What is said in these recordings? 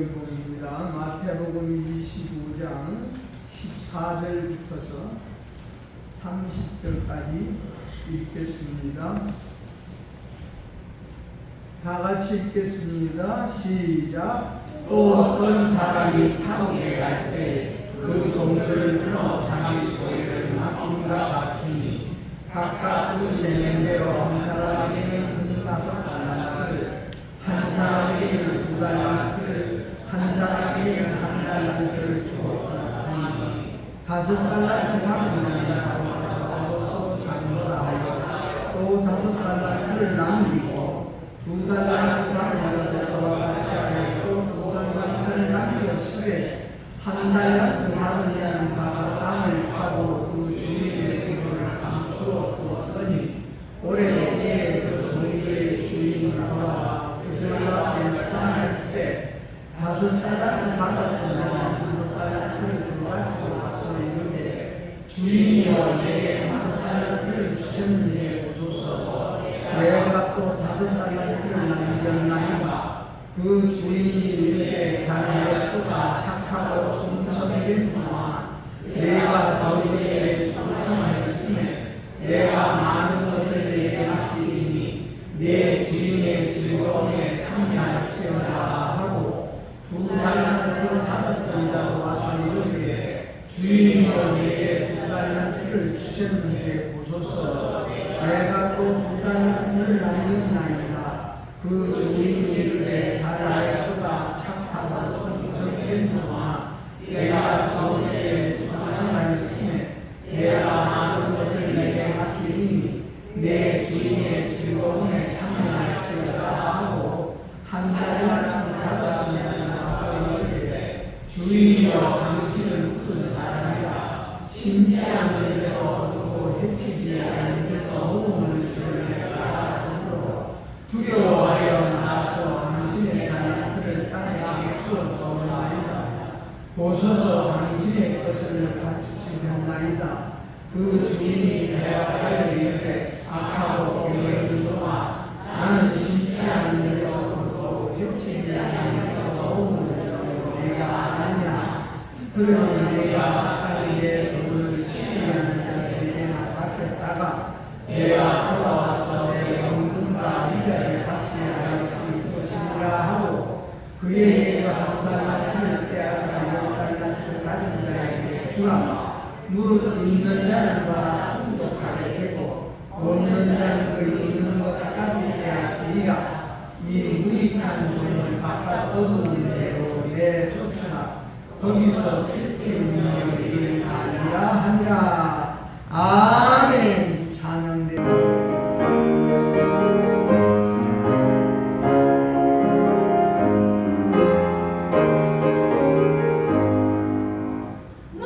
성경 본입니다. 마태복음 25장 14절부터서 30절까지 읽겠습니다. 다 같이 읽겠습니다. 시작. 또 어떤 사람이 타국에 갈 때 그 종들을 끊어 자기 소유를 맡김과 같으니 각각 그 재능대로 한 사람에게는 15달란트를, 한 사람에게는 2달란트를, 한 사람에게는 1달란트를 주었다 하니 5달란트 받은 자는 가서 장사하여 또 5달란트를 남기고 2달란트 받은 자들과 같이 하였고 2달란트를 남겨 10에 1달란트 받은 자는 가서 땅을 파고 그 주인의 기물을 감추어 두었더니 올해로 그 종들의 주인을 돌아와 그들과 일상할세 5달란트 받았던 자는 5달란트를 들어가지고 와서 이르되 주인이여 내게 5달란트를 주셨느니 주소서. 내가 또 5달란트를 남겼나이다. 그 주인이 이르되 잘하였도다. 착하고忠誠된 종아, 내가 저희에게 충성하였으니 내가 많은 것을 내게 맡기니 내 주인의 즐거움에 참여할지어다 하고 2달란트를 받았던 자가 와서 이르되 주인이여 내게 2달란트를 주셨는데 보소서. 내가 또 2달란트를 남겼나이다. 그 주인이 이르되 잘하였도다. 착하고忠誠된 종아, 내가 저에게 충성하였으니 내가 많은 것을 내게 맡기니 내 주인의 즐거움에 참여할지어다 하고 1달란트 받았던 자는 와서 이르되 주인이여 당신은 굳은 사람이라. 심지한 데서 얻고 해치지 않은 데서 호응을 주려고 하소서. 두려워하여 나와서 당신의 달란트를 땅에 주었더나이다. 보소서. 당신의 것을 바치셨나이다. 그 주인이 대답하여 이르되 악하고 게으른 종아, 나는 심지 않은 데서 얻고 겹치지 않은 데서 호응을 주려고 내가 아느냐. 그러니 내가 마땅히 내 돈을 취하는 자들에게나 받겠다가 내가 돌아와서 내 연금과 이자를 받게 하였을 것이라 하고 그에게 1달란트를 빼앗아 10달란트 가진 자에게 주라. 무릇 있는 자는 받아 풍족하게 되고 없는 자는 그 있는 것까지 빼앗기리라. 이 무익한 종을 바깥 어두운 데로 내쫓으라. 거기서 슬피 울며 이를 알리라 하니라. 아멘. 찬양됩니다. 오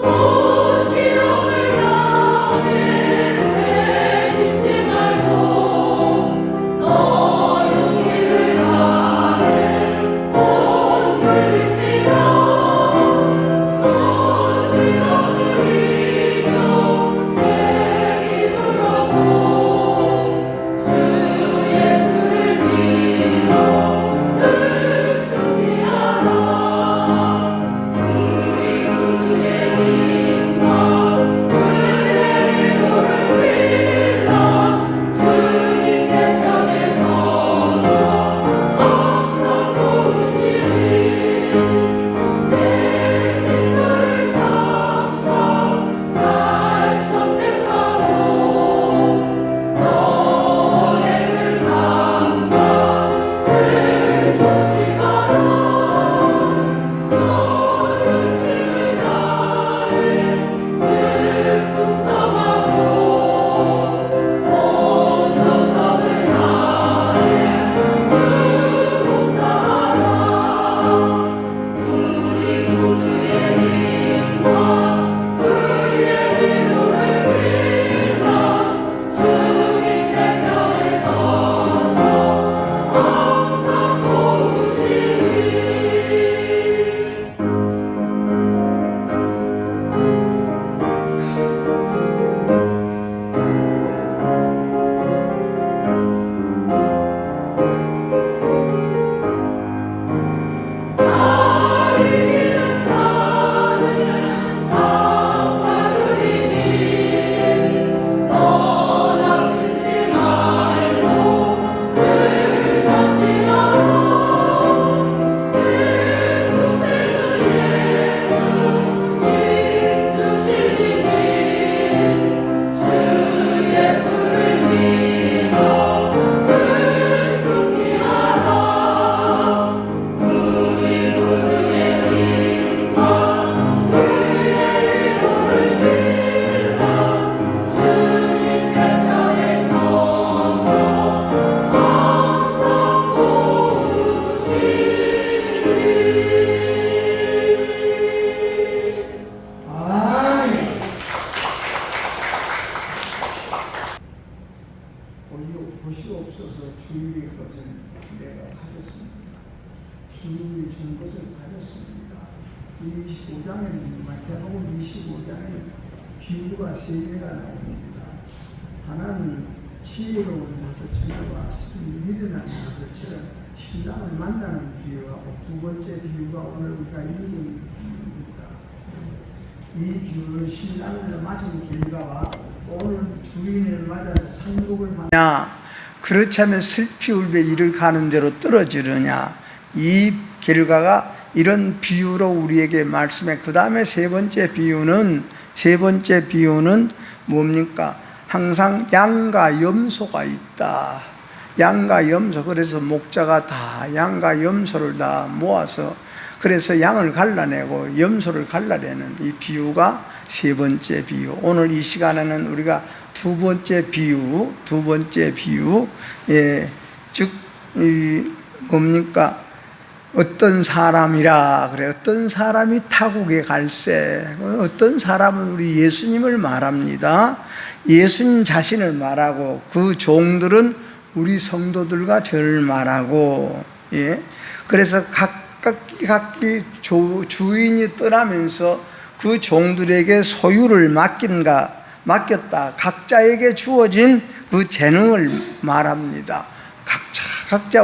주님이 준 것을 가졌습니다. 25장에는 마태복음 25장에는 비유가 3개가 나옵니다. 하나는 지혜로운 다섯처럼 미련한 다섯처럼 신랑을 만나는 비유하고, 두 번째 비유가 오늘 우리가 읽은 비유입니다. 이 비유는 신랑을 맞은 결과와 오늘 주인을 맞아서 상속을 받냐, 그렇지 않으면 슬피 울며 이를 가는 대로 떨어지느냐, 이 결과가 이런 비유로 우리에게 말씀해. 그 다음에 세 번째 비유는 뭡니까? 항상 양과 염소가 있다. 양과 염소. 그래서 목자가 다 양과 염소를 다 모아서, 그래서 양을 갈라내고 염소를 갈라내는 이 비유가 세 번째 비유. 오늘 이 시간에는 우리가 두 번째 비유, 즉 뭡니까? 어떤 사람이라 그래. 어떤 사람이 타국에 갈새. 어떤 사람은 우리 예수님을 말합니다. 예수님 자신을 말하고, 그 종들은 우리 성도들과 저를 말하고, 그래서 각기 주인이 떠나면서 그 종들에게 소유를 맡겼다. 각자에게 주어진 그 재능을 말합니다. 각자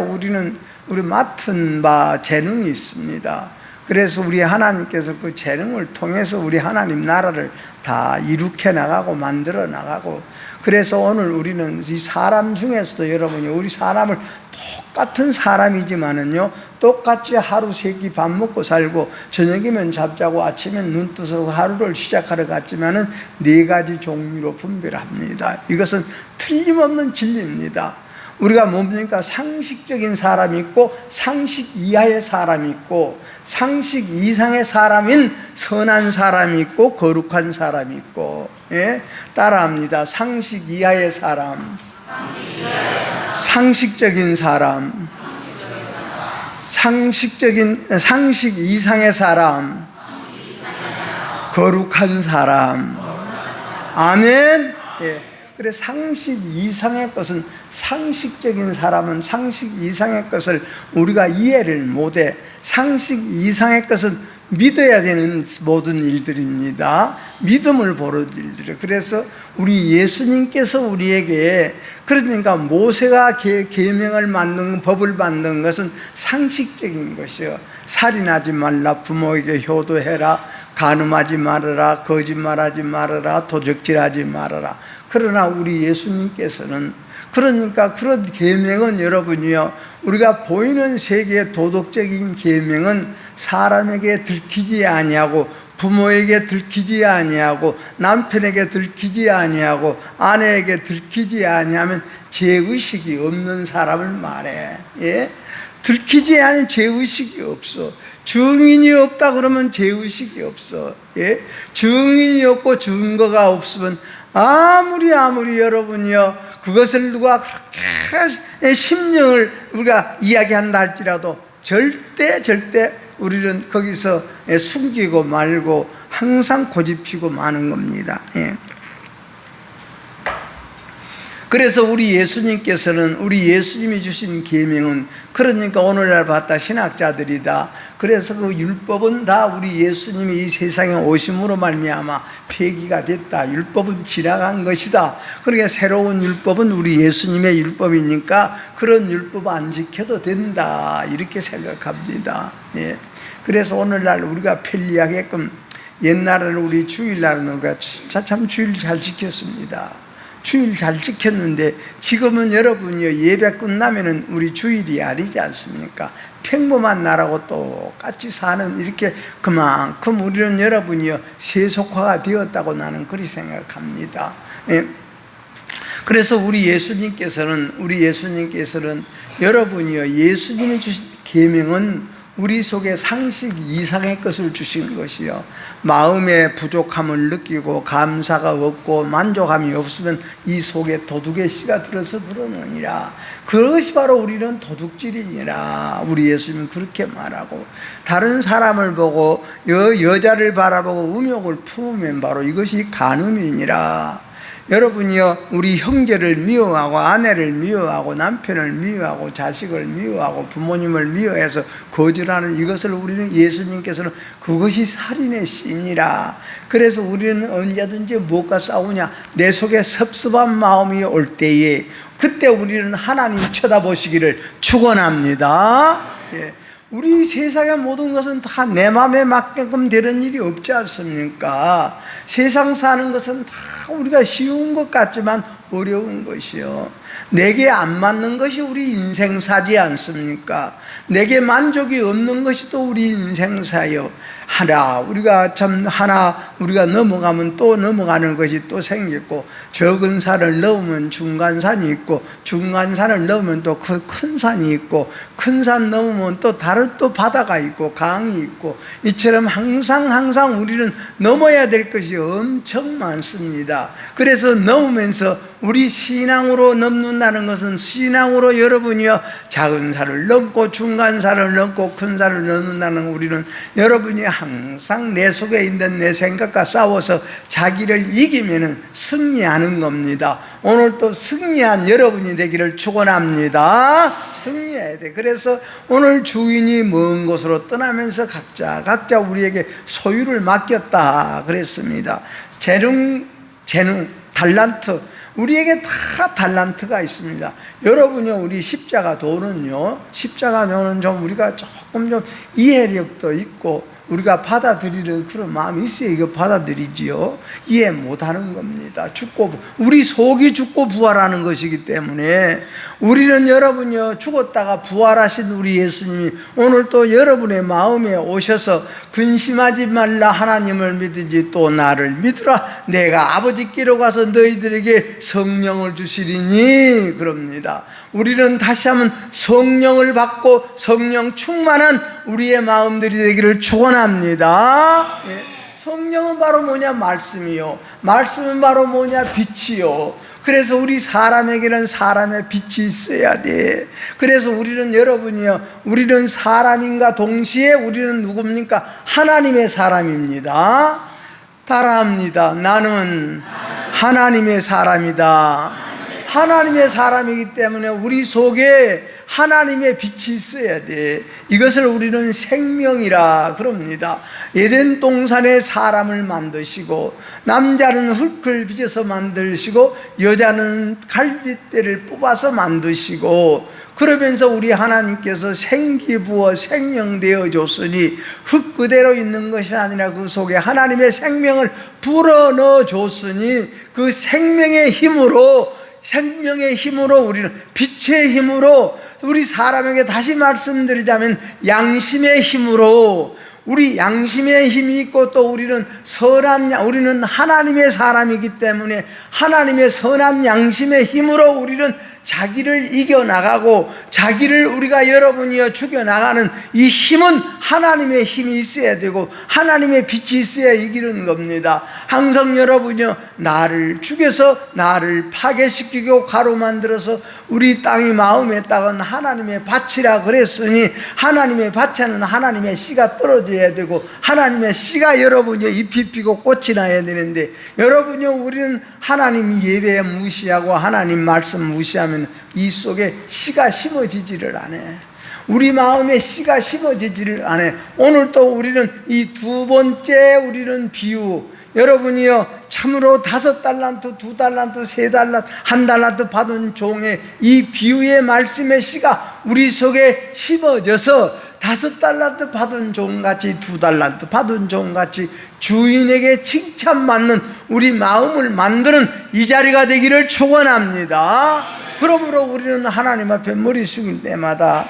우리 맡은 바 재능이 있습니다. 그래서 우리 하나님께서 그 재능을 통해서 우리 하나님 나라를 다 일으켜 나가고 만들어 나가고, 그래서 오늘 우리는 이 사람 중에서도 여러분이 우리 사람을 똑같은 사람이지만은요, 똑같이 하루 세 끼 밥 먹고 살고 저녁이면 잠자고 아침엔 눈 떠서 하루를 시작하러 갔지만은 4가지 종류로 분별합니다. 이것은 틀림없는 진리입니다. 우리가 뭡니까? 상식적인 사람이 있고 상식 이하의 사람이 있고, 상식 이상의 사람인 선한 사람이 있고 거룩한 사람이 있고, 따라합니다. 상식 이하의 사람, 상식적인 사람, 상식 이상의 사람, 거룩한 사람. 아멘. 그래, 상식 이상의 것은, 상식적인 사람은 상식 이상의 것을 우리가 이해를 못해. 상식 이상의 것은 믿어야 되는 모든 일들입니다. 믿음을 보는 일들이에요. 그래서 우리 예수님께서 우리에게, 그러니까 모세가 계명을 만든, 법을 만든 것은 상식적인 것이요. 살인하지 말라, 부모에게 효도해라, 간음하지 말아라, 거짓말하지 말아라, 도적질하지 말아라. 그러나 우리 예수님께서는, 그러니까 그런 계명은 여러분이요, 우리가 보이는 세계의 도덕적인 계명은 사람에게 들키지 아니하고, 부모에게 들키지 아니하고, 남편에게 들키지 아니하고, 아내에게 들키지 아니하면 죄의식이 없는 사람을 말해. 들키지 않은 죄의식이 없어. 증인이 없다 그러면 죄의식이 없어. 증인이 없고 증거가 없으면 아무리 여러분이요, 그것을 누가 그렇게 심령을 우리가 이야기한다 할지라도 절대 우리는 거기서 숨기고 말고 항상 고집피고 마는 겁니다. 그래서 우리 예수님께서는, 우리 예수님이 주신 계명은, 그러니까 오늘날 봤다 신학자들이다, 그래서 그 율법은 다 우리 예수님이 이 세상에 오심으로 말미암아 폐기가 됐다. 율법은 지나간 것이다. 그러니까 새로운 율법은 우리 예수님의 율법이니까 그런 율법 안 지켜도 된다, 이렇게 생각합니다. 그래서 오늘날 우리가 편리하게끔, 옛날에는 우리 주일날은 우리가 참 주일 잘 지켰습니다. 주일 잘 지켰는데 지금은 여러분이요, 예배 끝나면은 우리 주일이 아니지 않습니까? 평범한 나라고 똑같이 사는, 이렇게 그만큼 우리는 여러분이요 세속화가 되었다고 나는 그리 생각합니다. 그래서 우리 예수님께서는 여러분이요, 예수님이 주신 계명은 우리 속에 상식 이상의 것을 주신 것이요, 마음의 부족함을 느끼고 감사가 없고 만족함이 없으면 이 속에 도둑의 씨가 들어서 그러느니라. 그것이 바로 우리는 도둑질이니라. 우리 예수님은 그렇게 말하고, 다른 사람을 보고 여자를 바라보고 음욕을 품으면 바로 이것이 간음이니라. 여러분이요, 우리 형제를 미워하고 아내를 미워하고 남편을 미워하고 자식을 미워하고 부모님을 미워해서 거절하는 이것을 우리는 예수님께서는 그것이 살인의 씨니라. 그래서 우리는 언제든지 무엇과 싸우냐? 내 속에 섭섭한 마음이 올 때에 그때 우리는 하나님 쳐다보시기를 축원합니다. 예. 우리 세상의 모든 것은 다 내 맘에 맞게끔 되는 일이 없지 않습니까? 세상 사는 것은 다 우리가 쉬운 것 같지만 어려운 것이요, 내게 안 맞는 것이 우리 인생사지 않습니까? 내게 만족이 없는 것이 또 우리 인생사요. 우리가 넘어가면 또 넘어가는 것이 또 생겼고, 적은 산을 넘으면 중간산이 있고, 중간산을 넘으면 또 큰 산이 있고, 큰 산 넘으면 또 다른 또 바다가 있고 강이 있고, 이처럼 항상 우리는 넘어야 될 것이 엄청 많습니다. 그래서 넘으면서 우리 신앙으로 넘는다는 것은, 신앙으로 여러분이요, 작은 산을 넘고 중간 산을 넘고 큰 산을 넘는다는, 우리는 여러분이 항상 내 속에 있는 내 생각과 싸워서 자기를 이기면은 승리하는 겁니다. 오늘 또 승리한 여러분이 되기를 축원합니다. 승리해야 돼. 그래서 오늘 주인이 먼 곳으로 떠나면서 각자 우리에게 소유를 맡겼다 그랬습니다. 재능, 달란트, 우리에게 다 달란트가 있습니다. 여러분요, 우리 십자가도는 좀 우리가 조금 좀 이해력도 있고 우리가 받아들이는 그런 마음이 있어야 이거 받아들이지요. 이해 못하는 겁니다. 우리 속이 죽고 부활하는 것이기 때문에, 우리는 여러분요, 죽었다가 부활하신 우리 예수님이 오늘 또 여러분의 마음에 오셔서 근심하지 말라, 하나님을 믿든지 또 나를 믿으라, 내가 아버지께로 가서 너희들에게 성령을 주시리니, 그럽니다. 우리는 다시 한번 성령을 받고 성령 충만한 우리의 마음들이 되기를 축원합니다. 예. 성령은 바로 뭐냐? 말씀이요. 말씀은 바로 뭐냐? 빛이요. 그래서 우리 사람에게는 사람의 빛이 있어야 돼. 그래서 우리는 여러분이요, 우리는 사람인가 동시에 우리는 누굽니까? 하나님의 사람입니다. 따라합니다. 나는 하나님의 사람이다. 하나님의 사람이기 때문에 우리 속에 하나님의 빛이 있어야 돼. 이것을 우리는 생명이라 그럽니다. 에덴 동산에 사람을 만드시고, 남자는 흙을 빚어서 만드시고 여자는 갈빗대를 뽑아서 만드시고, 그러면서 우리 하나님께서 생기 부어 생명되어 줬으니 흙 그대로 있는 것이 아니라 그 속에 하나님의 생명을 불어넣어 줬으니, 그 생명의 힘으로 우리는 빛의 힘으로, 우리 사람에게 다시 말씀드리자면 양심의 힘으로, 우리 양심의 힘이 있고, 또 우리는 우리는 하나님의 사람이기 때문에 하나님의 선한 양심의 힘으로 우리는 자기를 이겨나가고, 자기를 우리가 여러분이여 죽여나가는 이 힘은 하나님의 힘이 있어야 되고 하나님의 빛이 있어야 이기는 겁니다. 항상 여러분이여, 나를 죽여서 나를 파괴시키고 가로만들어서 우리 땅이 마음에 땅은 하나님의 밭이라 그랬으니, 하나님의 밭에는 하나님의 씨가 떨어져야 되고 하나님의 씨가 여러분이여 잎이 피고 꽃이 나야 되는데, 여러분이여, 우리는 하나님 예배 무시하고 하나님 말씀 무시하면 이 속에 씨가 심어지지를 않아. 우리 마음에 씨가 심어지지를 않아. 오늘 또 우리는 이 두 번째 우리는 비유, 여러분이요, 참으로 5달란트, 2달란트, 3달란트, 1달란트 받은 종의 이 비유의 말씀의 씨가 우리 속에 심어져서 5달란트 받은 종같이, 2달란트 받은 종같이 주인에게 칭찬받는 우리 마음을 만드는 이 자리가 되기를 축원합니다. 그러므로 우리는 하나님 앞에 머리 숙일 때마다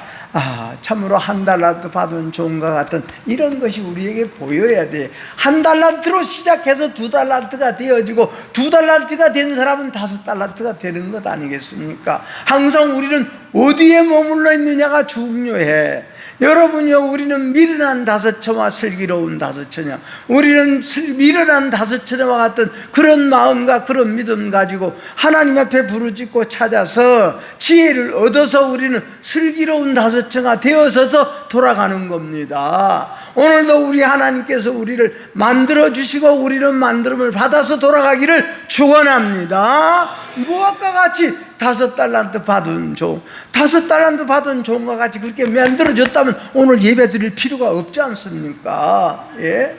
참으로 1달란트 받은 종과 같은 이런 것이 우리에게 보여야 돼. 1달란트로 시작해서 2달란트가 되어지고, 2달란트가 된 사람은 5달란트가 되는 것 아니겠습니까? 항상 우리는 어디에 머물러 있느냐가 중요해. 여러분이요, 우리는 미련한 5처와 슬기로운 5처냐, 우리는 미련한 5처와 같은 그런 마음과 그런 믿음 가지고 하나님 앞에 부르짖고 찾아서 지혜를 얻어서 우리는 슬기로운 5처가 되어서서 돌아가는 겁니다. 오늘도 우리 하나님께서 우리를 만들어 주시고 우리는 만들음을 받아서 돌아가기를 축원합니다. 무엇과 같이 5달란트 받은 종, 5달란트 받은 종과 같이 그렇게 만들어졌다면 오늘 예배 드릴 필요가 없지 않습니까? 예?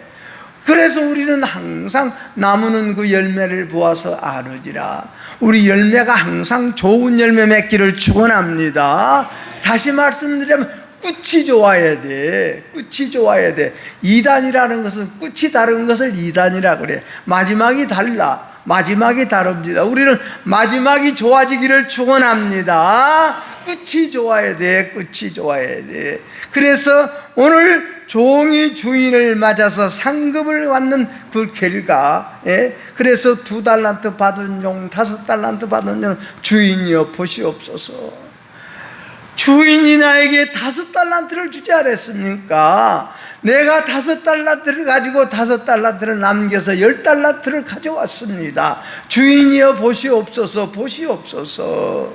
그래서 우리는 항상 나무는 그 열매를 보아서 아느니라. 우리 열매가 항상 좋은 열매 맺기를 축원합니다. 다시 말씀드리면 끝이 좋아야 돼. 끝이 좋아야 돼. 2단이라는 것은 끝이 다른 것을 2단이라 그래. 마지막이 달라. 마지막이 다릅니다. 우리는 마지막이 좋아지기를 축원합니다. 끝이 좋아야 돼. 끝이 좋아야 돼. 그래서 오늘 종이 주인을 맞아서 상급을 받는 그 결과, 예? 그래서 2달란트 받은 종, 5달란트 받은 종, 주인이여 보시옵소서. 주인이 나에게 5달란트를 주지 않았습니까? 내가 5달란트를 가지고 5달란트를 남겨서 10달란트를 가져왔습니다. 주인이여 보시옵소서, 보시옵소서.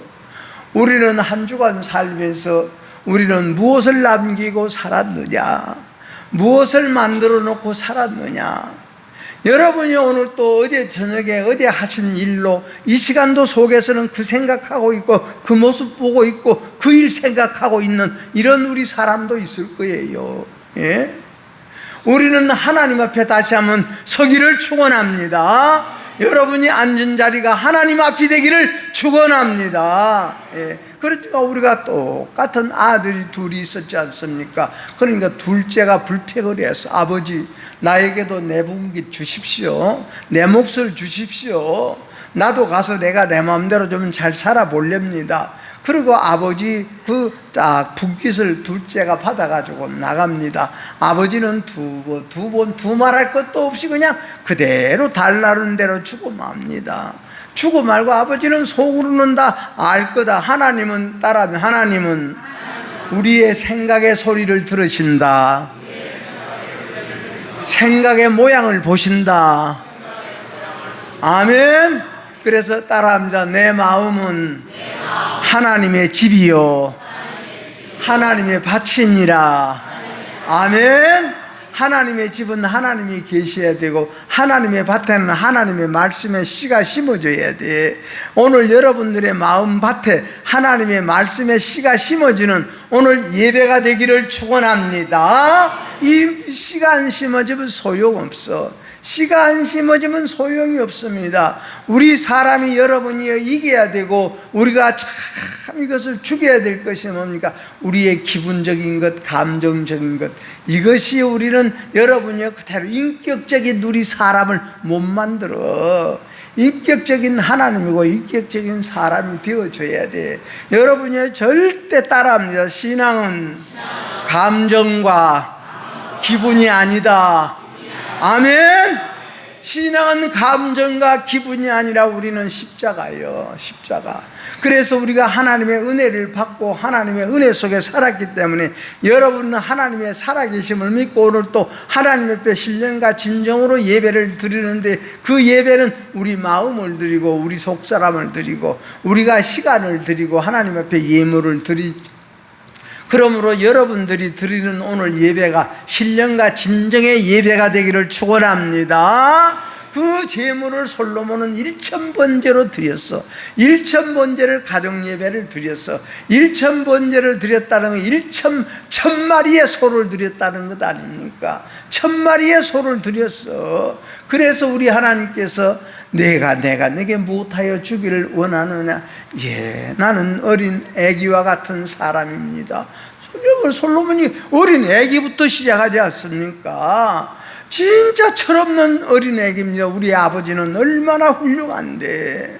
우리는 한 주간 살면서 우리는 무엇을 남기고 살았느냐? 무엇을 만들어 놓고 살았느냐? 여러분이 오늘 또 어제 저녁에 어제 하신 일로 이 시간도 속에서는 그 생각하고 있고 그 모습 보고 있고 그 일 생각하고 있는 이런 우리 사람도 있을 거예요. 예? 우리는 하나님 앞에 다시 한번 서기를 축원합니다. 여러분이 앉은 자리가 하나님 앞이 되기를 축원합니다. 예. 그러니까 우리가 똑같은 아들이 둘이 있었지 않습니까? 그러니까 둘째가 불평을 해서 아버지 나에게도 내 분깃 주십시오. 내 몫을 주십시오. 나도 가서 내가 내 마음대로 좀 잘 살아보렵니다. 그리고 아버지 그 분깃을 둘째가 받아가지고 나갑니다. 아버지는 두말할 것도 없이 그냥 그대로 달라는 대로 주고 맙니다. 주고 말고 아버지는 속으로는 다 알 거다. 하나님은 따라하면 하나님은 우리의 생각의 소리를 들으신다. 생각의 모양을 보신다. 아멘. 그래서 따라합니다. 내 마음은 하나님의 집이요 하나님의 밭이니라. 아멘. 하나님의 집은 하나님이 계셔야 되고 하나님의 밭에는 하나님의 말씀의 씨가 심어져야 돼. 오늘 여러분들의 마음 밭에 하나님의 말씀의 씨가 심어지는 오늘 예배가 되기를 축원합니다. 이 씨가 안 심어지면 소용없어. 씨가 안 심어지면 소용이 없습니다. 우리 사람이 여러분이 이겨야 되고 우리가 참 이것을 죽여야 될 것이 뭡니까? 우리의 기분적인 것, 감정적인 것. 이것이 우리는 여러분이 그대로 인격적인 우리 사람을 못 만들어. 인격적인 하나님이고 인격적인 사람이 되어줘야 돼. 여러분이 절대 따라합니다. 신앙은 감정과 기분이 아니다. 아멘. 신앙은 감정과 기분이 아니라 우리는 십자가예요. 십자가. 그래서 우리가 하나님의 은혜를 받고 하나님의 은혜 속에 살았기 때문에 여러분은 하나님의 살아계심을 믿고 오늘 또 하나님 앞에 신령과 진정으로 예배를 드리는데 그 예배는 우리 마음을 드리고 우리 속사람을 드리고 우리가 시간을 드리고 하나님 앞에 예물을 드리고 그러므로 여러분들이 드리는 오늘 예배가 신령과 진정의 예배가 되기를 축원합니다. 그 제물을 솔로몬은 1000번제로 드렸어. 1000번제를 가정예배를 드렸어. 1000번제를 드렸다는 건 1000마리의 소를 드렸다는 것 아닙니까? 1000마리의 소를 드렸어. 그래서 우리 하나님께서 내가 내게 무엇하여 주기를 원하느냐? 예, 나는 어린 애기와 같은 사람입니다. 솔로몬이 어린 애기부터 시작하지 않습니까? 진짜 철없는 어린 애기입니다. 우리 아버지는 얼마나 훌륭한데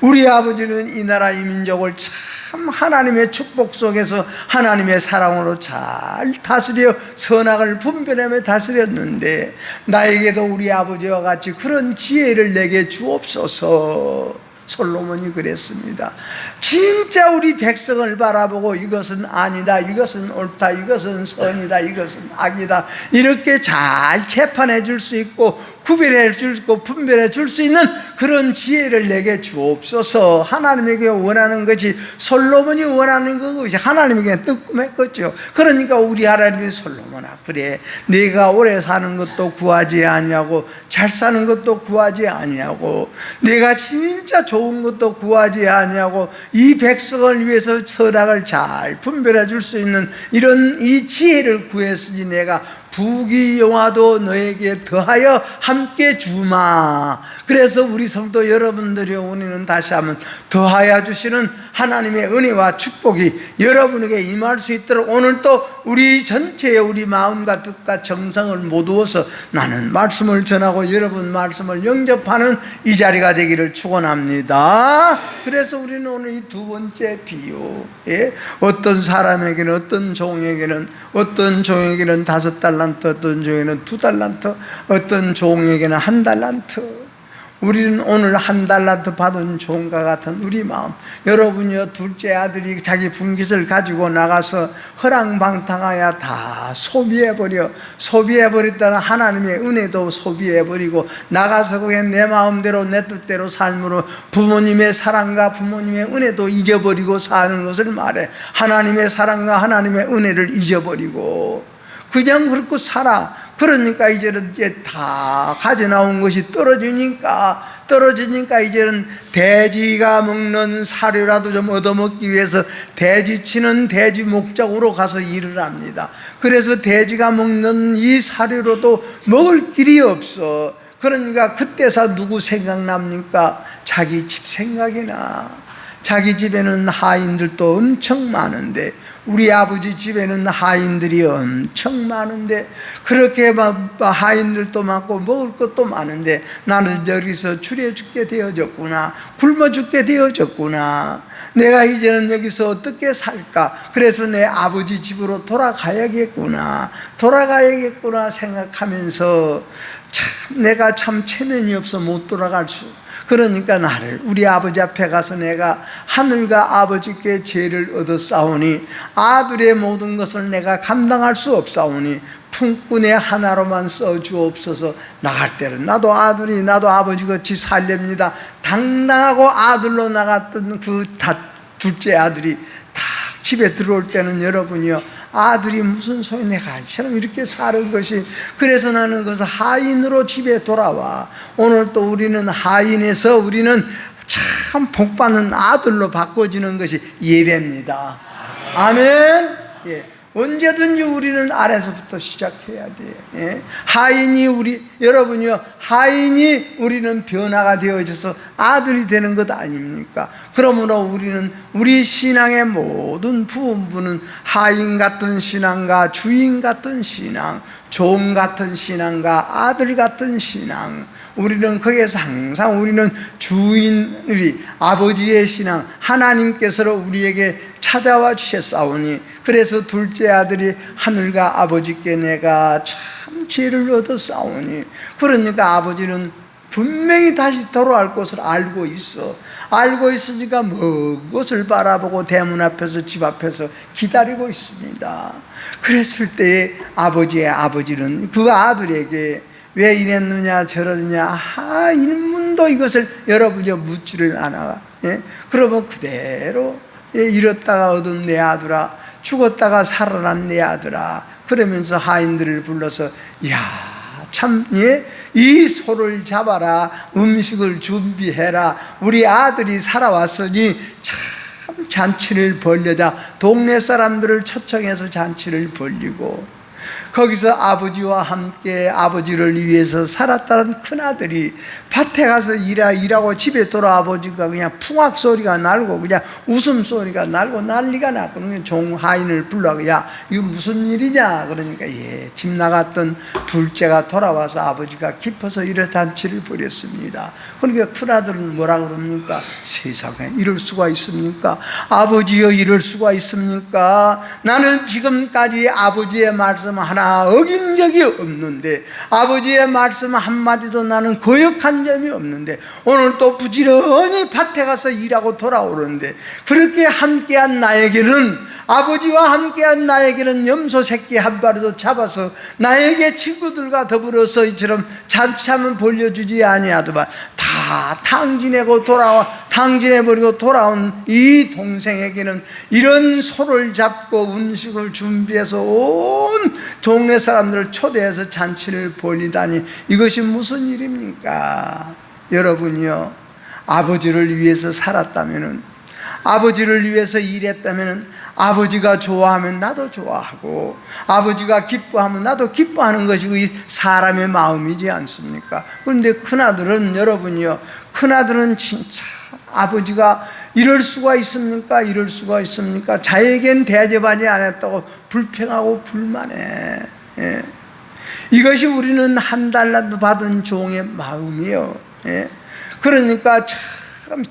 우리 아버지는 이 나라 이 민족을 참 하나님의 축복 속에서 하나님의 사랑으로 잘 다스려 선악을 분별하며 다스렸는데 나에게도 우리 아버지와 같이 그런 지혜를 내게 주옵소서. 솔로몬이 그랬습니다. 진짜 우리 백성을 바라보고 이것은 아니다, 이것은 옳다, 이것은 선이다, 이것은 악이다 이렇게 잘 재판해 줄 수 있고 구별해 줄 수 있고 분별해 줄 수 있는 그런 지혜를 내게 주옵소서. 하나님에게 원하는 것이 솔로몬이 원하는 것이 하나님에게 뜨끔했겠죠. 그러니까 우리 하나님이 솔로몬아, 그래 내가 오래 사는 것도 구하지 아니하고 잘 사는 것도 구하지 아니하고 내가 진짜 좋은 것도 구하지 아니하고 이 백성을 위해서 선악을 잘 분별해 줄 수 있는 이런 이 지혜를 구했으니 내가 부귀영화도 너에게 더하여 함께 주마. 그래서 우리 성도 여러분들이 오늘은 다시 한번 더하여 주시는 하나님의 은혜와 축복이 여러분에게 임할 수 있도록 오늘 또 우리 전체의 우리 마음과 뜻과 정성을 모두어서 나는 말씀을 전하고 여러분 말씀을 영접하는 이 자리가 되기를 축원합니다. 그래서 우리는 오늘 이 두 번째 비유, 어떤 사람에게는, 어떤 종에게는 5달란트, 어떤 종에게는 2달란트, 어떤 종에게는 1달란트. 우리는 오늘 1달란트 받은 종과 같은 우리 마음. 여러분이요, 둘째 아들이 자기 분깃을 가지고 나가서 허랑방탕하여 다 소비해버렸다는 하나님의 은혜도 소비해버리고 나가서 그냥 내 마음대로 내 뜻대로 삶으로 부모님의 사랑과 부모님의 은혜도 잊어버리고 사는 것을 말해. 하나님의 사랑과 하나님의 은혜를 잊어버리고 그냥 그렇게 살아. 그러니까 이제는 다 가져나온 것이 떨어지니까 이제는 돼지가 먹는 사료라도 좀 얻어먹기 위해서 돼지치는 돼지 목장으로 가서 일을 합니다. 그래서 돼지가 먹는 이 사료로도 먹을 길이 없어. 그러니까 그때서 누구 생각납니까? 자기 집 생각이 나. 자기 집에는 하인들도 엄청 많은데, 우리 아버지 집에는 하인들이 엄청 많은데, 그렇게 하인들도 많고 먹을 것도 많은데 나는 여기서 추려 죽게 되어졌구나, 굶어 죽게 되어졌구나, 내가 이제는 여기서 어떻게 살까, 그래서 내 아버지 집으로 돌아가야겠구나 생각하면서 참 내가 참 체면이 없어 못 돌아갈 수. 그러니까 나를 우리 아버지 앞에 가서 내가 하늘과 아버지께 죄를 얻었사오니 아들의 모든 것을 내가 감당할 수 없사오니 품꾼의 하나로만 써주옵소서. 나갈 때는 나도 아들이 나도 아버지같이 살렵니다. 당당하고 아들로 나갔던 그 둘째 아들이 다 집에 들어올 때는 여러분이요, 아들이 무슨 소리, 내가 이처럼 이렇게 사는 것이. 그래서 나는 그것을 하인으로 집에 돌아와. 오늘 또 우리는 하인에서 우리는 참 복받는 아들로 바꿔지는 것이 예배입니다. 아멘. 예. 언제든지 우리는 아래서부터 시작해야 돼. 하인이 여러분이요, 하인이 우리는 변화가 되어져서 아들이 되는 것 아닙니까? 그러므로 우리는 우리 신앙의 모든 부분은 하인 같은 신앙과 주인 같은 신앙, 종 같은 신앙과 아들 같은 신앙, 우리는 거기에서 항상 우리는 주인이 아버지의 신앙, 하나님께서 우리에게 찾아와 주셨사오니, 그래서 둘째 아들이 하늘과 아버지께 내가 참 죄를 얻었사오니, 그러니까 아버지는 분명히 다시 돌아올 것을 알고 있어. 알고 있으니까 먼 곳을 바라보고 대문 앞에서 집 앞에서 기다리고 있습니다. 그랬을 때에 아버지는 그 아들에게 왜 이랬느냐 저러느냐 인문도 이것을 여러분이 묻지를 않아. 그러면 그대로 잃었다가 얻은 내 아들아, 죽었다가 살아난 내 아들아, 그러면서 하인들을 불러서 이 소를 잡아라, 음식을 준비해라, 우리 아들이 살아왔으니 참 잔치를 벌려자. 동네 사람들을 초청해서 잔치를 벌리고, 거기서 아버지와 함께 아버지를 위해서 살았다는 큰아들이 밭에 가서 일하고 집에 돌아와 보니까 그냥 풍악 소리가 날고 그냥 웃음 소리가 날고 난리가 났고, 종 하인을 불러 이거 무슨 일이냐 그러니까 집 나갔던 둘째가 돌아와서 아버지가 깊어서 이런 잔치를 벌였습니다. 그러니까 큰아들은 뭐라 그럽니까? 세상에 이럴 수가 있습니까? 아버지여 이럴 수가 있습니까? 나는 지금까지 아버지의 말씀 하나 어긴 적이 없는데, 아버지의 말씀 한마디도 나는 거역한 점이 없는데, 오늘 또 부지런히 밭에 가서 일하고 돌아오는데, 그렇게 함께한 나에게는 아버지와 함께한 나에게는 염소 새끼 한 마리도 잡아서 나에게 친구들과 더불어서 이처럼 잔치하면 벌려주지 아니하더만 다 탕진해버리고 돌아온 이 동생에게는 이런 소를 잡고 음식을 준비해서 온 동네 사람들을 초대해서 잔치를 벌이다니 이것이 무슨 일입니까? 여러분이요, 아버지를 위해서 살았다면은, 아버지를 위해서 일했다면은, 아버지가 좋아하면 나도 좋아하고 아버지가 기뻐하면 나도 기뻐하는 것이 이 사람의 마음이지 않습니까? 그런데 큰아들은, 여러분이요, 큰아들은 진짜 아버지가 이럴 수가 있습니까? 이럴 수가 있습니까? 자에겐 대접하지 않았다고 불평하고 불만해. 예. 이것이 우리는 한 달란트 받은 종의 마음이요. 예. 그러니까 참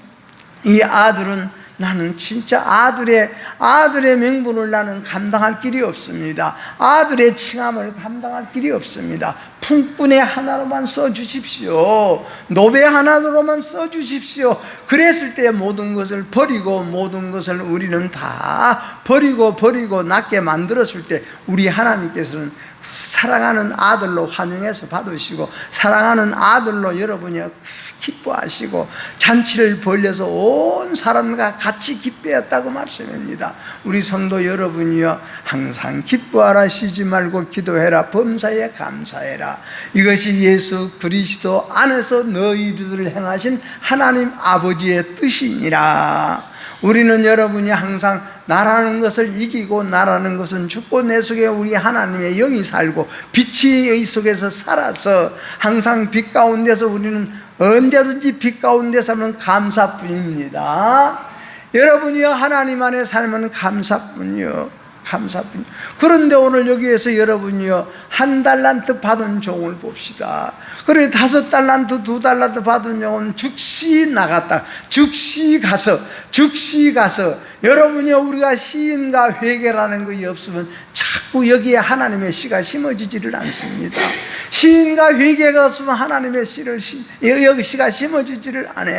이 아들은, 나는 진짜 아들의 명분을 나는 감당할 길이 없습니다. 아들의 칭함을 감당할 길이 없습니다. 품꾼의 하나로만 써주십시오. 노베 하나로만 써주십시오. 그랬을 때 모든 것을 버리고, 모든 것을 우리는 다 버리고 낫게 만들었을 때 우리 하나님께서는 사랑하는 아들로 환영해서 받으시고, 사랑하는 아들로 여러분이 기뻐하시고 잔치를 벌려서 온 사람과 같이 기뻐했다고 말씀입니다. 우리 성도 여러분이요, 항상 기뻐하라, 쉬지 말고 기도해라, 범사에 감사해라. 이것이 예수 그리스도 안에서 너희들을 행하신 하나님 아버지의 뜻이니라. 우리는 여러분이 항상 나라는 것을 이기고, 나라는 것은 죽고, 내 속에 우리 하나님의 영이 살고 빛이 속에서 살아서 항상 빛 가운데서 우리는 언제든지 빛 가운데 살면 감사뿐입니다. 여러분이요, 하나님 안에 살면 감사뿐이요, 감사뿐. 그런데 오늘 여기에서 여러분이요, 한 달란트 받은 종을 봅시다. 그래 5달란트 2달란트 받은 종은 즉시 나갔다, 즉시 가서 여러분이요, 우리가 시인과 회개라는 것이 없으면 자꾸 여기에 하나님의 씨가 심어지지를 않습니다. 시인과 회개가 없으면 하나님의 여기 씨가 심어지지를 않아.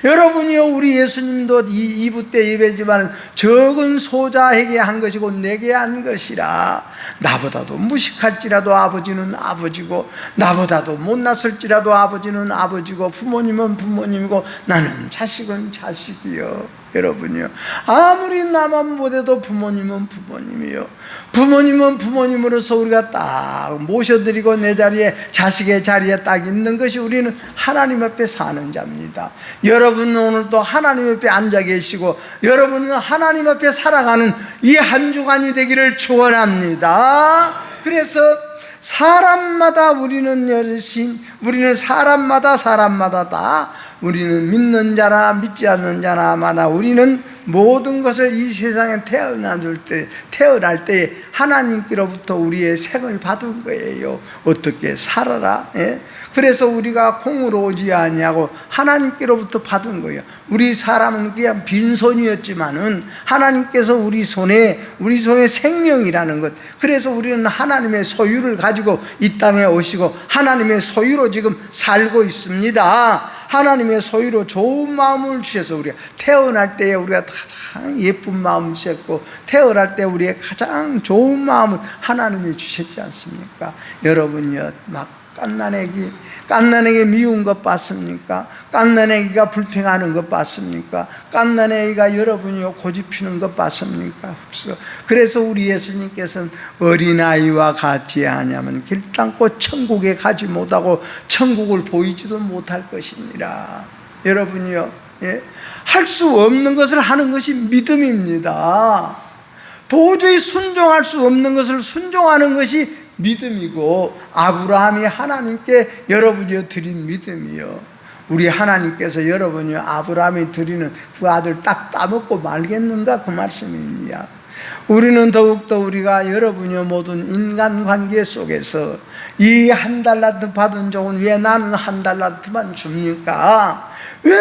여러분이요, 우리 예수님도 2부 때 예배지만 적은 소자에게 한 것이고 내게 한 것이라. 나보다도 무식할지라도 아버지는 아버지고, 나보다도 못났을지라도 아버지는 아버지고, 부모님은 부모님이고, 나는 자식은 자식이요. 여러분이요, 아무리 나만 못해도 부모님은 부모님이요. 부모님은 부모님으로서 우리가 딱 모셔드리고 내 자리에, 자식의 자리에 딱 있는 것이 우리는 하나님 앞에 사는 자입니다. 여러분은 오늘도 하나님 앞에 앉아 계시고, 여러분은 하나님 앞에 살아가는 이 한 주간이 되기를 축원합니다. 그래서 사람마다 우리는 사람마다 다, 우리는 믿는 자나 믿지 않는 자나마다 우리는 모든 것을 이 세상에 태어날 때 하나님께로부터 우리의 생을 받은 거예요. 어떻게 살아라. 예? 그래서 우리가 공으로 오지 아니하고 하나님께로부터 받은 거예요. 우리 사람은 그냥 빈손이었지만은 하나님께서 우리 손에 생명이라는 것, 그래서 우리는 하나님의 소유를 가지고 이 땅에 오시고 하나님의 소유로 지금 살고 있습니다. 하나님의 소유로 좋은 마음을 주셔서 우리가 태어날 때에 우리가 가장 예쁜 마음 주셨고, 태어날 때 우리의 가장 좋은 마음을 하나님이 주셨지 않습니까? 여러분이요, 막 갓난애기 미운 것 봤습니까? 갓난애기가 불평하는 것 봤습니까? 갓난애기가 여러분이요, 고집피는 것 봤습니까? 없어. 그래서 우리 예수님께서는 어린아이와 같이 하냐면 길땅고 천국에 가지 못하고 천국을 보이지도 못할 것이니라. 여러분이요, 예? 할 수 없는 것을 하는 것이 믿음입니다. 도저히 순종할 수 없는 것을 순종하는 것이 믿음이고, 아브라함이 하나님께 여러분이 드린 믿음이요. 우리 하나님께서 여러분이 아브라함이 드리는 그 아들 딱 따먹고 말겠는가, 그 말씀입니다. 우리는 더욱더 우리가 여러분이 모든 인간관계 속에서 이 한 달란트 받은 종은 왜 나는 한 달란트만 줍니까? 왜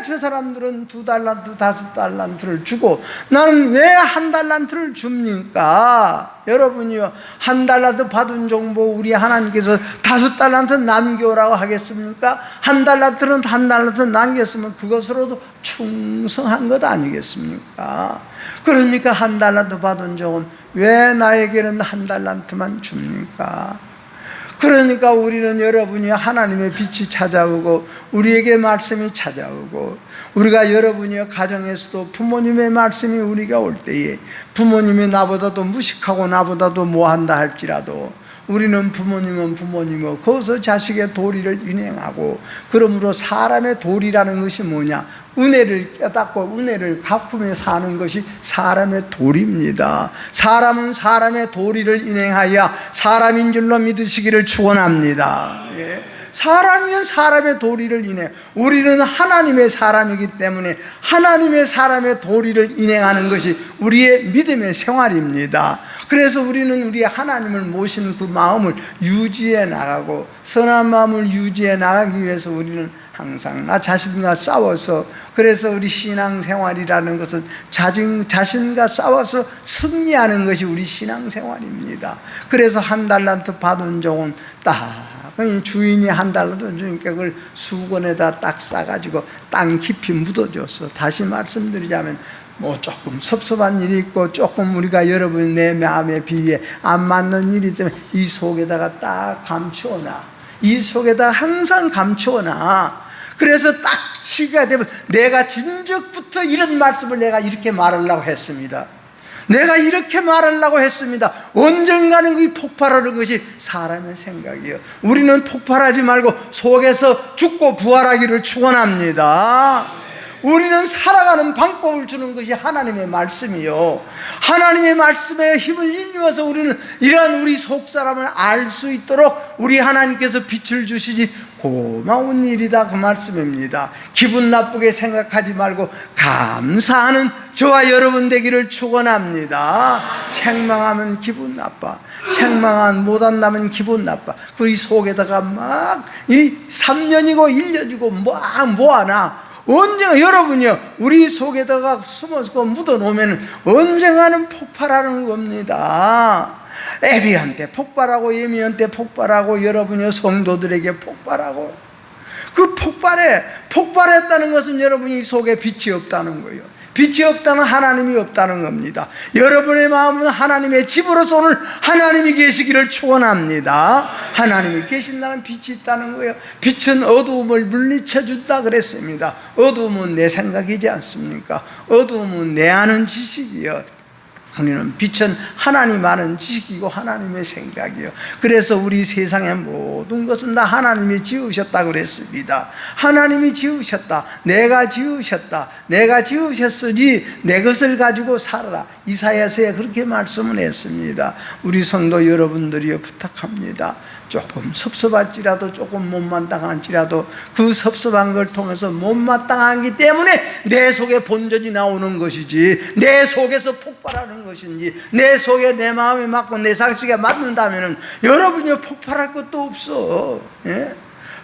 저 사람들은 2달란트 5달란트를 주고 나는 왜 한 달란트를 줍니까? 여러분이요, 한 달란트 받은 종보 우리 하나님께서 5달란트 남겨오라고 하겠습니까? 한 달란트 남겼으면 그것으로도 충성한 것 아니겠습니까? 그러니까 한 달란트 달란트 받은 적은 왜 나에게는 1달란트만 줍니까? 그러니까 우리는 여러분이 하나님의 빛이 찾아오고 우리에게 말씀이 찾아오고 우리가 여러분이 가정에서도 부모님의 말씀이 우리가 올 때에 부모님이 나보다도 무식하고 나보다도 뭐한다 할지라도 우리는 부모님은 부모님이고 거기서 자식의 도리를 인행하고 그러므로 사람의 도리라는 것이 뭐냐? 은혜를 깨닫고 은혜를 갚으며 사는 것이 사람의 도리입니다. 사람은 사람의 도리를 인행하여 사람인 줄로 믿으시기를 축원합니다. 예. 사람이면 사람의 도리를 인해 우리는 하나님의 사람이기 때문에 하나님의 사람의 도리를 인행하는 것이 우리의 믿음의 생활입니다. 그래서 우리는 우리 하나님을 모시는 그 마음을 유지해 나가고 선한 마음을 유지해 나가기 위해서 우리는 항상 나 자신과 싸워서 그래서 우리 신앙생활이라는 것은 자신과 싸워서 승리하는 것이 우리 신앙생활입니다. 그래서 1달란트 받은 종은 딱 주인이 1달란트 주니까 그걸 수건에다 딱 싸가지고 땅 깊이 묻어줬어. 다시 말씀드리자면 뭐 조금 섭섭한 일이 있고 조금 우리가 여러분 내 마음에 비해 안 맞는 일이 있으면 이 속에다가 딱 감추어놔. 이 속에다 항상 감추어놔. 그래서 딱 시기가 되면 내가 진즉부터 이런 말씀을 내가 이렇게 말하려고 했습니다. 내가 이렇게 말하려고 했습니다. 언젠가는 이 폭발하는 것이 사람의 생각이에요. 우리는 폭발하지 말고 속에서 죽고 부활하기를 축원합니다. 우리는 살아가는 방법을 주는 것이 하나님의 말씀이요. 하나님의 말씀에 힘을 입혀서 우리는 이러한 우리 속사람을 알 수 있도록 우리 하나님께서 빛을 주시니 고마운 일이다 그 말씀입니다. 기분 나쁘게 생각하지 말고 감사하는 저와 여러분 되기를 축원합니다. 책망하면 기분 나빠. 책망한 못한다면 기분 나빠. 그 속에다가 막 이 3년이고 1년이고 뭐하나 언젠가 여러분이요 우리 속에다가 숨어서 묻어놓으면 언젠가는 폭발하는 겁니다. 에비한테 폭발하고 예미한테 폭발하고 여러분이 성도들에게 폭발하고 그 폭발했다는 것은 여러분이 속에 빛이 없다는 거예요. 빛이 없다는 하나님이 없다는 겁니다. 여러분의 마음은 하나님의 집으로서 오늘 하나님이 계시기를 축원합니다. 하나님이 계신다는 빛이 있다는 거예요. 빛은 어두움을 물리쳐준다 그랬습니다. 어두움은 내 생각이지 않습니까? 어두움은 내 아는 지식이요. 우리는 빛은 하나님 아는 지식이고 하나님의 생각이요. 그래서 우리 세상의 모든 것은 다 하나님이 지으셨다 그랬습니다. 하나님이 지으셨다. 내가 지으셨다. 내가 지으셨으니 내 것을 가지고 살아라. 이사야서에 그렇게 말씀을 했습니다. 우리 성도 여러분들이요 부탁합니다. 조금 섭섭할지라도 조금 못마땅할지라도 그 섭섭한 걸 통해서 못마땅하기 때문에 내 속에 본전이 나오는 것이지 내 속에서 폭발하는 것인지 내 속에 내 마음에 맞고 내 상식에 맞는다면 여러분이 폭발할 것도 없어. 예?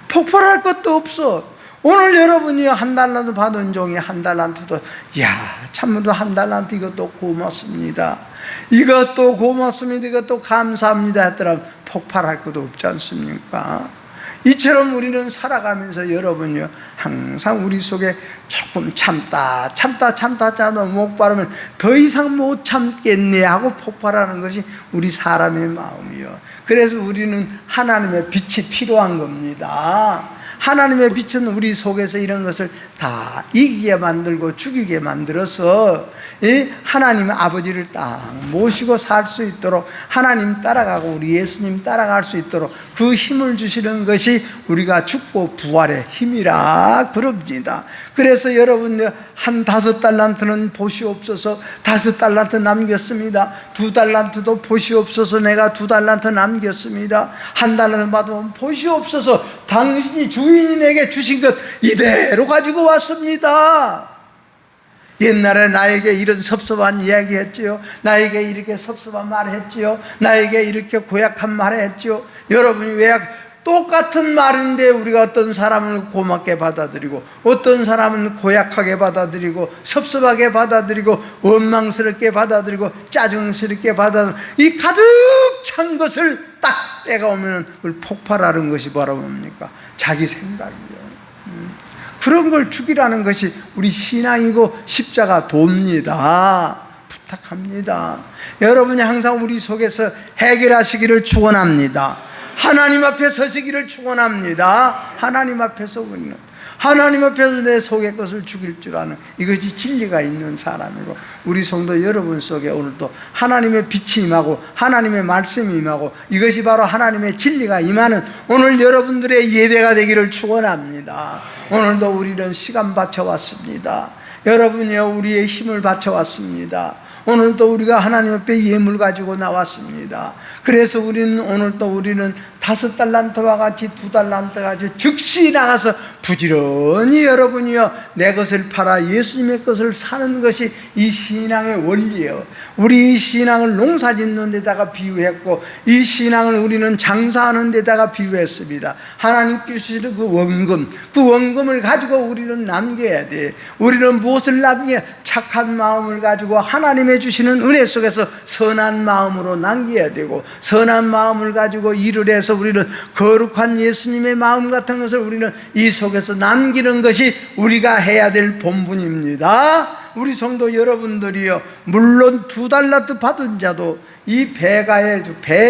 폭발할 것도 없어. 오늘 여러분이 1달란트 받은 종이 1달란트도 참으로 1달란트 이것도 고맙습니다. 이것도 고맙습니다. 이것도 감사합니다 했더라면 폭발할 것도 없지 않습니까? 이처럼 우리는 살아가면서 여러분요 항상 우리 속에 조금 참다 못 바르면 더 이상 못 참겠네 하고 폭발하는 것이 우리 사람의 마음이요. 그래서 우리는 하나님의 빛이 필요한 겁니다. 하나님의 빛은 우리 속에서 이런 것을 다 이기게 만들고 죽이게 만들어서 하나님 아버지를 딱 모시고 살 수 있도록 하나님 따라가고 우리 예수님 따라갈 수 있도록 그 힘을 주시는 것이 우리가 죽고 부활의 힘이라 그럽니다. 그래서 여러분 한 5달란트는 보시옵소서 5달란트 남겼습니다. 2달란트도 보시옵소서 내가 2달란트 남겼습니다. 1달란트 받으면 보시옵소서 당신이 주인이 내게 주신 것 이대로 가지고 왔습니다. 옛날에 나에게 이런 섭섭한 이야기 했지요. 나에게 이렇게 섭섭한 말 했지요. 나에게 이렇게 고약한 말 했지요. 여러분이 왜 똑같은 말인데 우리가 어떤 사람을 고맙게 받아들이고 어떤 사람은 고약하게 받아들이고 섭섭하게 받아들이고 원망스럽게 받아들이고 짜증스럽게 받아들이고 이 가득 찬 것을 딱 때가 오면 그걸 폭발하는 것이 바로 뭡니까? 자기 생각이에요. 그런 걸 죽이라는 것이 우리 신앙이고 십자가 돕니다. 부탁합니다. 여러분이 항상 우리 속에서 해결하시기를 축원합니다. 하나님 앞에 서시기를 축원합니다. 하나님 앞에서 우리는 하나님 앞에서 내 속의 것을 죽일 줄 아는 이것이 진리가 있는 사람이고, 우리 성도 여러분 속에 오늘도 하나님의 빛이 임하고 하나님의 말씀이 임하고 이것이 바로 하나님의 진리가 임하는 오늘 여러분들의 예배가 되기를 축원합니다. 오늘도 우리는 시간 바쳐왔습니다. 여러분이요, 우리의 힘을 바쳐왔습니다. 오늘도 우리가 하나님 앞에 예물 가지고 나왔습니다. 그래서 우리는 5달란트와 같이 2달란트와 같이 즉시 나가서 부지런히 여러분이요, 내 것을 팔아 예수님의 것을 사는 것이 이 신앙의 원리예요. 우리 이 신앙을 농사 짓는 데다가 비유했고, 이 신앙을 우리는 장사하는 데다가 비유했습니다. 하나님께서 주시는 그 원금을 가지고 우리는 남겨야 돼. 우리는 무엇을 남겨? 착한 마음을 가지고 하나님의 주시는 은혜 속에서 선한 마음으로 남겨야 되고, 선한 마음을 가지고 일을 해서 우리는 거룩한 예수님의 마음 같은 것을 우리는 이 속에서 남기는 것이 우리가 해야 될 본분입니다. 우리 성도 여러분들이요, 물론 2달란트 받은 자도 이 배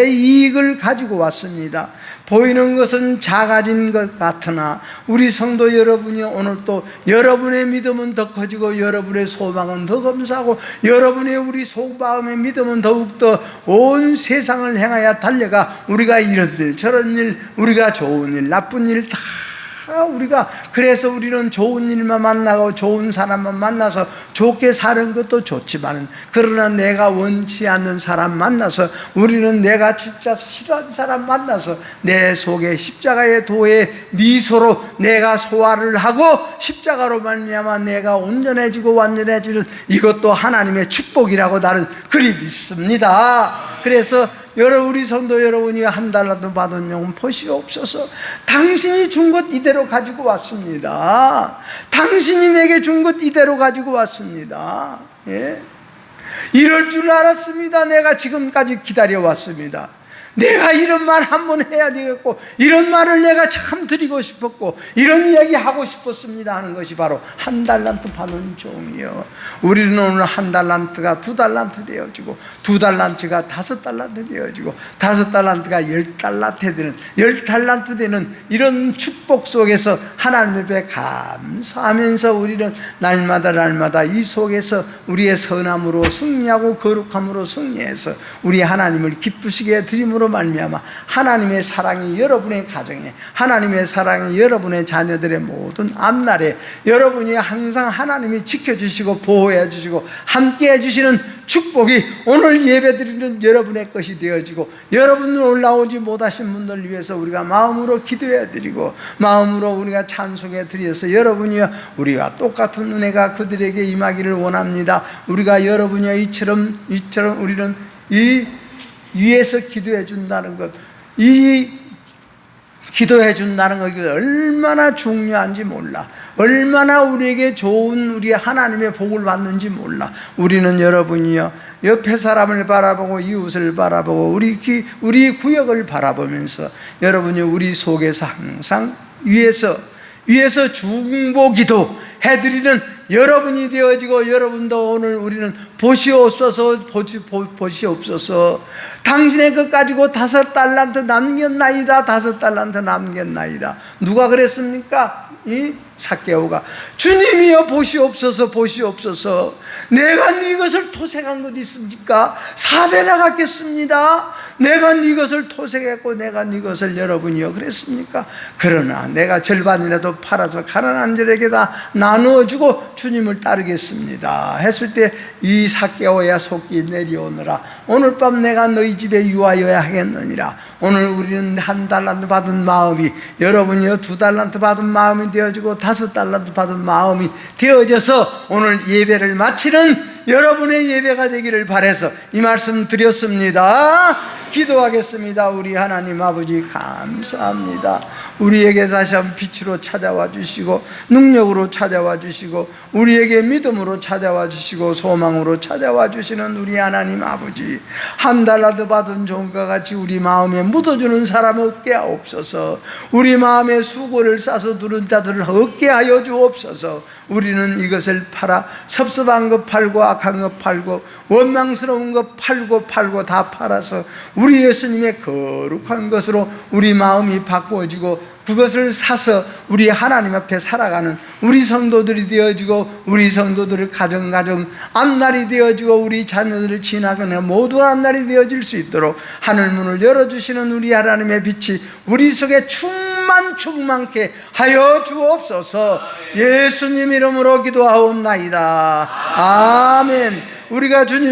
이익을 가지고 왔습니다. 보이는 것은 작아진 것 같으나 우리 성도 여러분이 오늘 또 여러분의 믿음은 더 커지고 여러분의 소망은 더 검사하고 여러분의 우리 속마음의 믿음은 더욱더 온 세상을 향하여 달려가 우리가 이런 일 저런 일, 우리가 좋은 일 나쁜 일 다 우리가, 그래서 우리는 좋은 일만 만나고 좋은 사람만 만나서 좋게 사는 것도 좋지만, 그러나 내가 원치 않는 사람 만나서, 우리는 내가 진짜 싫어하는 사람 만나서 내 속에 십자가의 도의 미소로 내가 소화를 하고 십자가로 말미암아 내가 온전해지고 완전해지는 이것도 하나님의 축복이라고 나는 그리 믿습니다. 그래서 우리 성도 여러분이 1달러도 받은 영혼 보시옵소서. 당신이 준 것 이대로 가지고 왔습니다. 당신이 내게 준 것 이대로 가지고 왔습니다. 예? 이럴 줄 알았습니다. 내가 지금까지 기다려왔습니다. 내가 이런 말 한번 해야 되겠고, 이런 말을 내가 참 드리고 싶었고, 이런 이야기 하고 싶었습니다 하는 것이 바로 1달란트 받은 종이요. 우리는 오늘 1달란트가 2달란트 되어지고, 2달란트가 5달란트 되어지고, 5달란트가 10달란트 되는 이런 축복 속에서 하나님 앞에 감사하면서 우리는 날마다 이 속에서 우리의 선함으로 승리하고 거룩함으로 승리해서 우리 하나님을 기쁘시게 드림으로 말미암아 하나님의 사랑이 여러분의 가정에, 하나님의 사랑이 여러분의 자녀들의 모든 앞날에 여러분이 항상 하나님이 지켜주시고 보호해 주시고 함께 해주시는 축복이 오늘 예배드리는 여러분의 것이 되어지고, 여러분들 올라오지 못하신 분들 위해서 우리가 마음으로 기도해 드리고 마음으로 우리가 찬송해 드려서 여러분이요, 우리와 똑같은 은혜가 그들에게 임하기를 원합니다. 우리가 여러분이요, 이처럼 우리는 이 위에서 기도해 준다는 것, 이 기도해 준다는 것이 얼마나 중요한지 몰라. 얼마나 우리에게 좋은 우리 하나님의 복을 받는지 몰라. 우리는 여러분이요, 옆에 사람을 바라보고 이웃을 바라보고 우리 구역을 바라보면서 여러분이 우리 속에서 항상 위에서 중보기도 해드리는 여러분이 되어지고, 여러분도 오늘 우리는 보시옵소서. 당신의 것 가지고 5달란트 남겼나이다. 5달란트 남겼나이다. 누가 그랬습니까? 이 삭개오가. 주님이여 보시옵소서. 내가 네 것을 토색한 것 있습니까? 4배나 갚겠습니다. 내가 네 것을 토색했고 내가 네 것을 여러분이여 그랬습니까? 그러나 내가 절반이라도 팔아서 가난한 자에게 다 나누어주고 주님을 따르겠습니다 했을 때 이 삭개오야 속기 내려오느라 오늘 밤 내가 너희 집에 유하여야 하겠느니라. 오늘 우리는 1달란트 받은 마음이 여러분이요 2달란트 받은 마음이 되어지고 5달란트 받은 마음이 되어져서 오늘 예배를 마치는 여러분의 예배가 되기를 바라서 이 말씀 드렸습니다. 기도하겠습니다. 우리 하나님 아버지 감사합니다. 우리에게 다시 한번 빛으로 찾아와 주시고 능력으로 찾아와 주시고 우리에게 믿음으로 찾아와 주시고 소망으로 찾아와 주시는 우리 하나님 아버지, 한 달라도 받은 종과 같이 우리 마음에 묻어주는 사람 없게 하옵소서. 우리 마음에 수고를 싸서 두른 자들을 없게 하여 주옵소서. 우리는 이것을 팔아 섭섭한 것 팔고 악한 것 팔고 원망스러운 것 팔고 다 팔아서 우리 예수님의 거룩한 것으로 우리 마음이 바꾸어지고 그것을 사서 우리 하나님 앞에 살아가는 우리 성도들이 되어지고 우리 성도들을 가정 앞날이 되어지고 우리 자녀들을 지나가는 모두 앞날이 되어질 수 있도록 하늘문을 열어주시는 우리 하나님의 빛이 우리 속에 충만케 하여 주옵소서. 예수님 이름으로 기도하옵나이다. 아멘. 우리가 주님